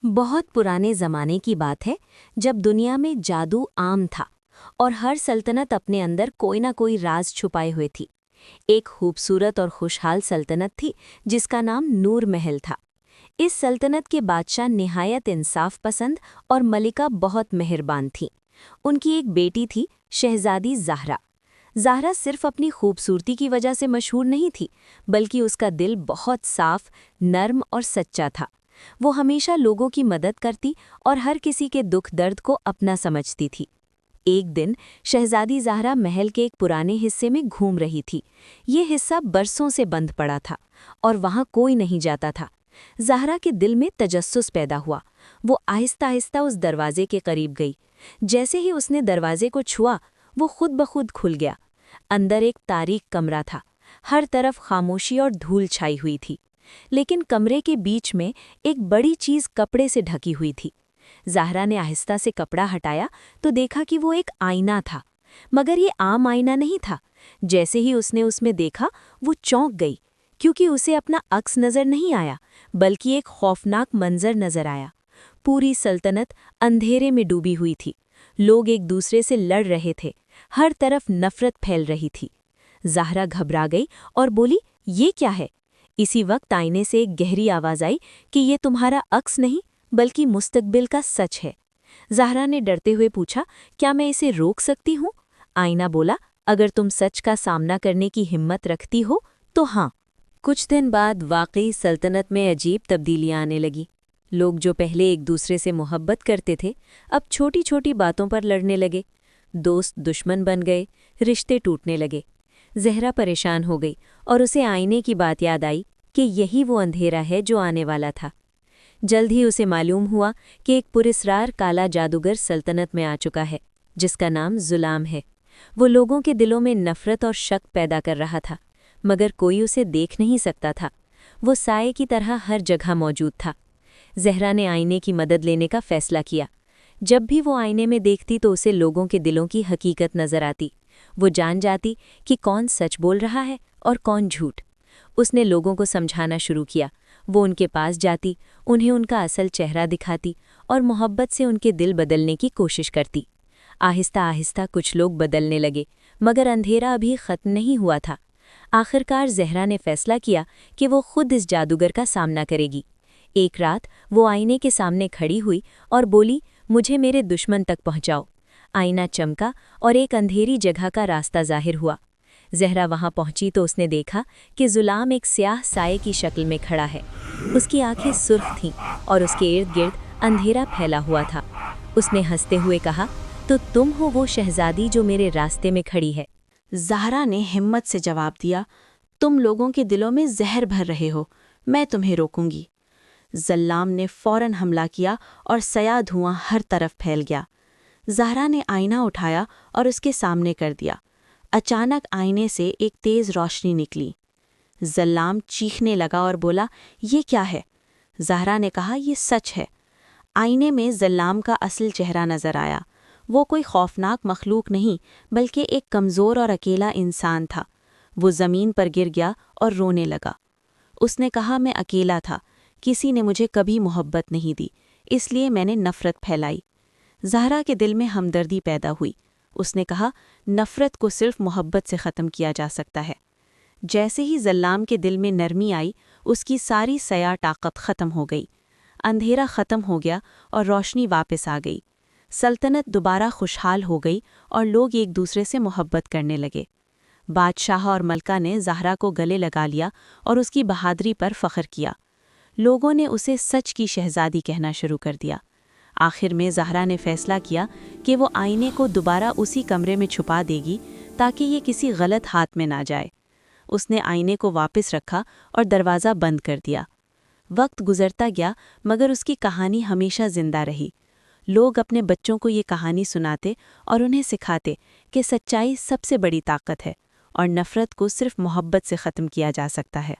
بہت پرانے زمانے کی بات ہے جب دنیا میں جادو عام تھا اور ہر سلطنت اپنے اندر کوئی نہ کوئی راز چھپائے ہوئے تھی۔ ایک خوبصورت اور خوشحال سلطنت تھی جس کا نام نور محل تھا۔ اس سلطنت کے بادشاہ نہایت انصاف پسند اور ملکہ بہت مہربان تھیں۔ ان کی ایک بیٹی تھی، شہزادی زہرا۔ زہرا صرف اپنی خوبصورتی کی وجہ سے مشہور نہیں تھی، بلکہ اس کا دل بہت صاف، نرم اور سچا تھا۔ وہ ہمیشہ لوگوں کی مدد کرتی اور ہر کسی کے دکھ درد کو اپنا سمجھتی تھی۔ ایک دن شہزادی زہرا محل کے ایک پرانے حصے میں گھوم رہی تھی۔ یہ حصہ برسوں سے بند پڑا تھا اور وہاں کوئی نہیں جاتا تھا۔ زہرا کے دل میں تجسس پیدا ہوا۔ وہ آہستہ آہستہ اس دروازے کے قریب گئی۔ جیسے ہی اس نے دروازے کو چھوا، وہ خود بخود کھل گیا۔ اندر ایک تاریک کمرہ تھا۔ ہر طرف خاموشی اور دھول چھائی ہوئی تھی، لیکن کمرے کے بیچ میں ایک بڑی چیز کپڑے سے ڈھکی ہوئی تھی۔ زہرا نے آہستہ سے کپڑا ہٹایا تو دیکھا کہ وہ ایک آئینہ تھا، مگر یہ عام آئینہ نہیں تھا۔ جیسے ہی اس نے اس میں دیکھا، وہ چونک گئی، کیونکہ اسے اپنا عکس نظر نہیں آیا، بلکہ ایک خوفناک منظر نظر آیا۔ پوری سلطنت اندھیرے میں ڈوبی ہوئی تھی۔ لوگ ایک دوسرے سے لڑ رہے تھے، ہر طرف نفرت پھیل رہی تھی۔ زہرا گھبرا گئی اور بولی، یہ کیا ہے؟ اسی وقت آئینے سے ایک گہری آواز آئی کہ یہ تمہارا عکس نہیں بلکہ مستقبل کا سچ ہے۔ زہرا نے ڈرتے ہوئے پوچھا، کیا میں اسے روک سکتی ہوں؟ آئینہ بولا، اگر تم سچ کا سامنا کرنے کی ہمت رکھتی ہو تو ہاں۔ کچھ دن بعد واقعی سلطنت میں عجیب تبدیلیاں آنے لگی۔ لوگ جو پہلے ایک دوسرے سے محبت کرتے تھے، اب چھوٹی چھوٹی باتوں پر لڑنے لگے۔ دوست دشمن بن گئے، رشتے ٹوٹنے لگے۔ زہرا پریشان ہو گئی اور اسے آئینے کی بات یاد آئی کہ یہی وہ اندھیرا ہے جو آنے والا تھا۔ جلد ہی اسے معلوم ہوا کہ ایک پراسرار کالا جادوگر سلطنت میں آ چکا ہے، جس کا نام ظلام ہے۔ وہ لوگوں کے دلوں میں نفرت اور شک پیدا کر رہا تھا، مگر کوئی اسے دیکھ نہیں سکتا تھا۔ وہ سائے کی طرح ہر جگہ موجود تھا۔ زہرا نے آئینے کی مدد لینے کا فیصلہ کیا۔ جب بھی وہ آئینے میں دیکھتی تو اسے لوگوں کے دلوں کی حقیقت نظر آتی۔ وہ جان جاتی کہ کون سچ بول رہا ہے اور کون جھوٹ۔ اس نے لوگوں کو سمجھانا شروع کیا۔ وہ ان کے پاس جاتی، انہیں ان کا اصل چہرہ دکھاتی اور محبت سے ان کے دل بدلنے کی کوشش کرتی۔ آہستہ آہستہ کچھ لوگ بدلنے لگے، مگر اندھیرا ابھی ختم نہیں ہوا تھا۔ آخرکار زہرا نے فیصلہ کیا کہ وہ خود اس جادوگر کا سامنا کرے گی۔ ایک رات وہ آئینے کے سامنے کھڑی ہوئی اور بولی، مجھے میرے دشمن تک پہنچاؤ۔ آئینہ چمکا اور ایک اندھیری جگہ کا راستہ ظاہر ہوا۔ زہرا وہاں پہنچی تو اس نے دیکھا کہ ظلام ایک سیاہ سائے کی شکل میں کھڑا ہے۔ اس کی آنکھیں سرخ تھیں اور اس کے ارد گرد اندھیرا پھیلا ہوا تھا۔ اس نے ہنستے ہوئے کہا، تو تم ہو وہ شہزادی جو میرے راستے میں کھڑی ہے؟ زہرا نے ہمت سے جواب دیا، تم لوگوں کے دلوں میں زہر بھر رہے ہو، میں تمہیں روکوں گی۔ ظلام نے فوراً حملہ کیا اور سیاہ دھواں ہر طرف پھیل گیا۔ زہرا نے آئینہ اٹھایا اور اس کے سامنے کر دیا۔ اچانک آئینے سے ایک تیز روشنی نکلی۔ ظلام چیخنے لگا اور بولا، یہ کیا ہے؟ زہرا نے کہا، یہ سچ ہے۔ آئینے میں ظلام کا اصل چہرہ نظر آیا۔ وہ کوئی خوفناک مخلوق نہیں، بلکہ ایک کمزور اور اکیلا انسان تھا۔ وہ زمین پر گر گیا اور رونے لگا۔ اس نے کہا، میں اکیلا تھا، کسی نے مجھے کبھی محبت نہیں دی، اس لیے میں نے نفرت پھیلائی۔ زہرا کے دل میں ہمدردی پیدا ہوئی۔ اس نے کہا، نفرت کو صرف محبت سے ختم کیا جا سکتا ہے۔ جیسے ہی ظلام کے دل میں نرمی آئی، اس کی ساری سیاہ طاقت ختم ہو گئی۔ اندھیرا ختم ہو گیا اور روشنی واپس آ گئی۔ سلطنت دوبارہ خوشحال ہو گئی اور لوگ ایک دوسرے سے محبت کرنے لگے۔ بادشاہ اور ملکہ نے زہرا کو گلے لگا لیا اور اس کی بہادری پر فخر کیا۔ لوگوں نے اسے سچ کی شہزادی کہنا شروع کر دیا۔ آخر میں زہرا نے فیصلہ کیا کہ وہ آئینے کو دوبارہ اسی کمرے میں چھپا دے گی تاکہ یہ کسی غلط ہاتھ میں نہ جائے۔ اس نے آئینے کو واپس رکھا اور دروازہ بند کر دیا۔ وقت گزرتا گیا، مگر اس کی کہانی ہمیشہ زندہ رہی۔ لوگ اپنے بچوں کو یہ کہانی سناتے اور انہیں سکھاتے کہ سچائی سب سے بڑی طاقت ہے اور نفرت کو صرف محبت سے ختم کیا جا سکتا ہے۔